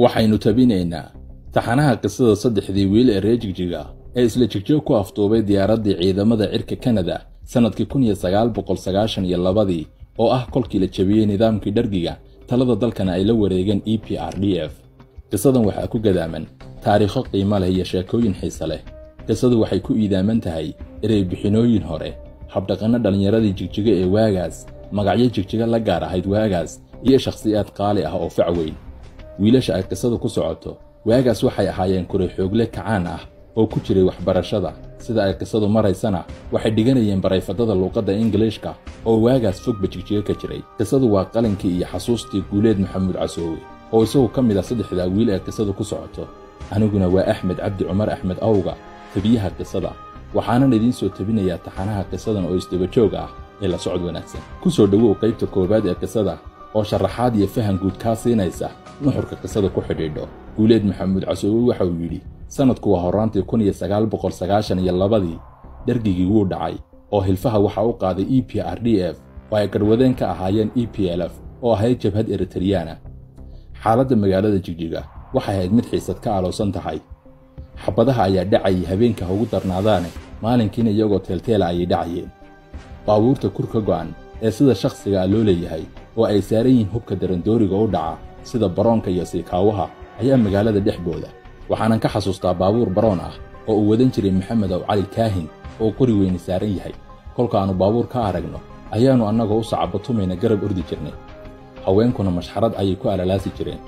waxaynu tabinaynaa taxanaha qisada saddexdii wiil ee reer Jigjiga ee isla Jigjiga ku afduubay diyaaradii ciidamada cirka Canada sanadkii 1992 oo ah kolkii la jabiyay nidaamkii dhargiga talada dalkana ay la wareegeen EPRDF. qisadan waxaa ku gadaaman taariikho qiimo leh iyo sheekooyin xiiso leh. qisadu waxay ku iidaaman tahay erey bixinooyin hore, habdhaqanno dhalinyaradii Jigjiga ee waagaas, magacyo Jigjiga la gaar ahayd waagaas, iyo shakhsiyaad qaali ah oo fac weyn. wiilasha ay qisadu ku socoto waagaas waxay ahaayeen kuray xoogle kacaan ah oo ku jiray waxbarashada. sida ay qisadu maraysana waxay dhiganayeen barayfadada luqadda Ingiriiska oo waagaas fogba Jigjiga ka jiray. qisadu waa qalinkii iyo xasuustii Guuleed Maxamuud Casoowe oo isagu ka mid ah saddexda wiil ee qisadu ku socoto. aniguna waa Axmed Cabdi Cumar Axmed Awga, tabiyaha qisada. waxaanan idiin soo tabinayaa taxanaha qisadan oo isdaba joog ah ee la socod wanaagsan. ku soo dhawow qaybta koobaad ee qisada oo sharaxaad iyo fahan guud ka siinaysa nuxurka qisada ku xidhiidho. Guuleed Maxamuud Casoowe waxa uu yidhi sanadku waa horaantii 1992 dhargigii wuu dhacay oo hilfaha waxa uu qaaday EPRDF oo ay garwadeen ka ahaayeen EPLF oo ahayd jabhad Eritreana. xaaladda magaalada Jigjiga waxay ahayd mid xiisad ka aloosan tahay. xabadaha ayaa dhacay habeenka ugu darnaadaane maalinkiina iyagoo teelteela ayay dhacayeen. baabuurta kurka go'an ee sida shakhsiga loo leeyahay oo ay saaran yihiin hubka darandooriga u dhaca sida baroonka iyo siikaawaha ayaa magaalada dhexbooda. waxaanan ka xasuustaa baabuur baroon ah oo uu wadan jiray Maxamed Aw Cali Kaahin oo qori weyn saaran yahay. kolkaanu baabuur ka aragno ayaanu annagoo u sacabatumayna garab ordi jirnay. haweenkuna mashxarad ayay ku alalaasi jireen.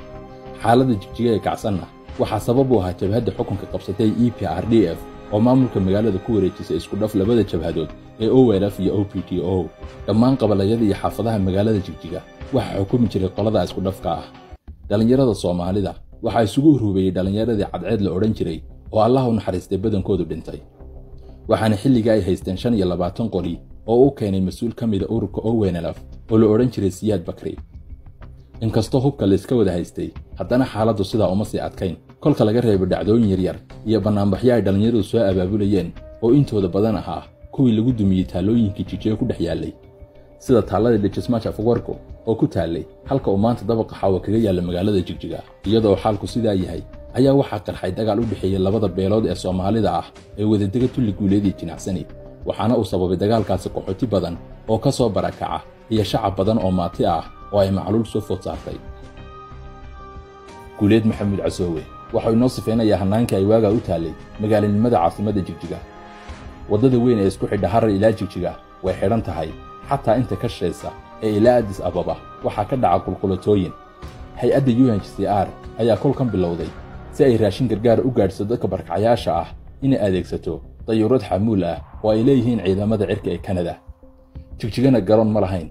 xaaladda Jigjiga ee kacsanna waxaa sabab u ahaa jabhadda xukunka qabsatay EPRDF oo maamulka magaalada ku wareejisay isku dhaf labada jabhadood ee OLF iyo OPTO. dhammaan qabalayada iyo xaafadaha magaalada Jigjiga waxaa xukumi jiray qolada isku dhafka ah. dhalinyarada Soomaalida waxaa isugu hurubayay dhalinyaradii cadceed la odhan jiray oo Allah u naxariistay badankoodu dhintay. waxaana xilliga ay haysteen 25 qori oo uu keenay mas'uul ka mid ah ururka ONLF oo la odhan jiray Siyaad Bakri. inkastoo hubka la iska wada haystay haddana xaaladdu sidaa uma sii adkayn. kolka laga reebo dhacdooyin yaryar iyo banaanbaxyo ay dhalinyaradu soo abaabulayeen oo intooda badan ahaa kuwii lagu dumiyey taalooyinkii Jigjiga ku dhex yaallay, sida taalada Dejismaach Afwarko oo ku taallay halka uu maanta dabaqa xawa kaga yaalla magaalada Jigjiga. iyadoo xaalku sidaa yahay ayaa waxaa qarxay dagaal u dhexeeyay labada beelood ee Soomaalida ah ee wadadega Tulli Guuleed iyo Jinacsani. waxaana uu sababay dagaalkaasi qaxooti badan oo ka soo barakaca iyo shacab badan oo maati ah oo ay macluul soo food saartay. Guuleed Maxamuud Casoowe waxa uu noo sifeynayaa hannaankii ay waagaa u taallay magaalanimada caasimadda Jigjiga. waddada weyn ee isku xidha Harar ilaa Jigjiga way xidhan tahay xataa inta ka shaqeysa ee ilaa Addis Ababa waxaa ka dhaca qulqulatooyin. hay-adda UNHCR ayaa kolkan bilowday si ay raashin gargaar u gaadhso dadka barakacayaasha ah inay adeegsato dayuurad xamuul ah oo ay leeyihiin ciidamada cirka ee Canada. Jigjigana garoon ma lahayn,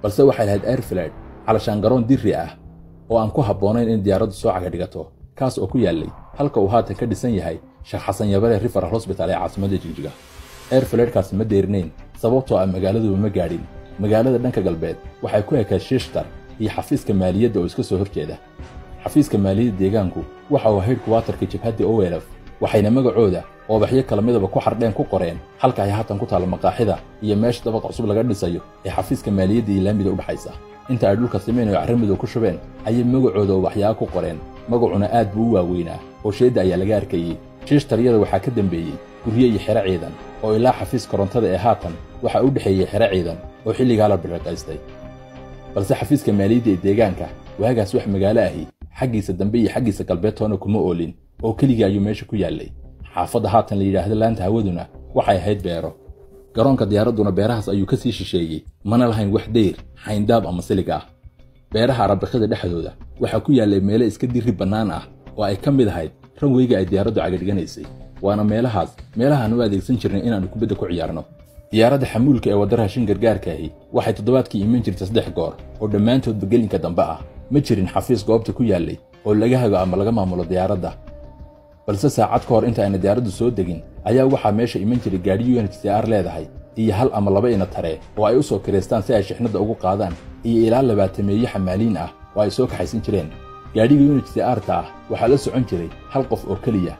balse waxay lahayd airfield calashaan garoon dirri ah oo aan ku habboonayn in diyaaraddu soo caga dhigato, kaas oo ku yaallay halka uu haatan ka dhisan yahay Sheekh Xasan Yabare Referral Hospital ee caasimadda Jigjiga. airfieldkaas ma deernayn sababtoo ah magaaladu ma gaadhin. magaalada dhanka galbeed waxay ku ekayd Shishtar iyo xafiiska maaliyadda oo iska soo horjeeda. xafiiska maaliyadda deegaanku waxa uu ahayd kuwaatarka jabhadda OLF, waxayna magacooda oo baxyo kala midaba ku xardheen ku qoreen halka ay haatan ku taal maqaaxida iyo meesha dabaq cusub laga dhisayo ee xafiiska maaliyadda iyo laamida u dhaxaysa. inta ay dhulka sameeyeen oo carramidu ku shubeen ayay magacooda oo waxyaa ku qoreen. magacuna aad buu u waaweynaa oo sheeda ayaa laga arkayay. Shishtaryada waxaa ka dambeeyay guryo iyo xero ciidan oo ilaa xafiis korontada ee haatan waxa u dhaxeeyay xero ciidan oo xilligaa la biraqaystay. balse xafiiska maaliyadda ee deegaanka waagaas wax magaalo ahi xaggiisa dambe iyo xaggiisa galbeed toona kuma oolin oo keliya ayuu meesha ku yaallay. xaafadda haatan la yidhaahdo laanta hawaduna waxay ahayd beero. garoonka diyaaradduna beerahaas ayuu ka sii shisheeyey, mana lahayn wax dayr, xayndaab ama silig ah. beeraha arabakada dhexdooda waxaa ku yaallay meelo iska dirri bannaan ah oo ay ka mid ahayd ranweyga ay diyaaraddu cagadhiganaysay. waana meelahaan u adeegsan jirnay inaannu kubadda ku ciyaarno. diyaaradda xamuulka ee wadda raashin gargaarkaahi waxay toddobaadkii iman jirtay 3 goor oo dhammaantoodba gelinka dambe ah. ma jirin xafiis goobta ku yaallay oo laga hago ama laga maamulo diyaaradda. balse saacad ka hor inta ayna diyaaraddu soo degin ayaa waxaa meesha iman jiray gaadhi UNHCR leedahay iyo hal ama 2 ina tare oo ay u soo kireystaan si ay shixnada ugu qaadaan iyo ilaa 20 meeyo xamaaliin ah oo ay soo kaxaysan jireen. gaadhiga UNHCR-ta ah waxaa la socon jiray hal qof oo kaliya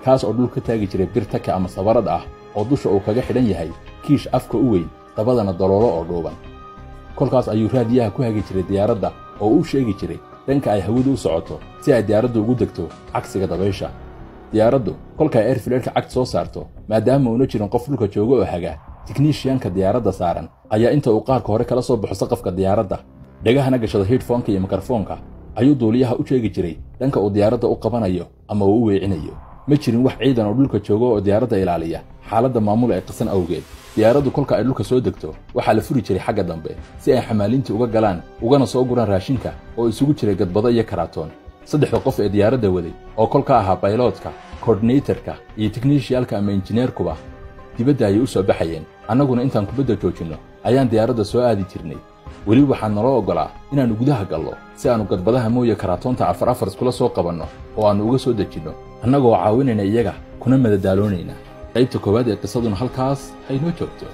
kaas oo dhulka taagi jiray bir taka ama sabarad ah oo dusha uu kaga xidhan yahay kiish afka u weyn dabadana daloolo oo dhuuban. kolkaas ayuu raadiyaha ku hagi jiray diyaaradda oo uu sheegi jiray dhanka ay hawadu u socoto si ay diyaaraddu ugu degto cagsiga dabaysha. diyaaraddu kolka ay airfielka cagta soo saarto maadaama uuna jirin qof dhulka jooga oo haga, tikniishiyanka diyaaradda saaran ayaa inta uu qaarka hore kala soo baxo saqafka diyaaradda dhagahana gashada headphone-ka iyo mikrofoonka ayuu duuliyaha u sheegi jiray dhanka uu diyaaradda u qabanayo ama uu u weecinayo. ma jirin wax ciidan oo dhulka jooga oo diyaaradda ilaaliya xaaladda maamul ee qasan awgeed. diyaaraddu kolka ay dhulka soo degto waxaa la furi jiray xagga dambe si ay xamaalintii uga galaan ugana soo guraan raashinka oo isugu jiray gadbado iyo karaatoon. saddexda qof ee diyaaradda waday oo kolka ahaa bayloodka, coordinatorka iyo tikniishiyaalka ama injineerkuba dibadda ayay u soo baxayeen. annaguna intaan kubadda joojinno ayaan diyaaradda soo aadi jirnay. weli waxaa naloo oggolaa inaannu gudaha gallo si aannu gadbadaha mooye karaatoonta afar iskula soo qabanno oo aannu uga soo dejinno annagoo caawinayna iyaga kuna madadaaloonayna. qaybta koowaad ee qisaduna halkaas haynoo joogto.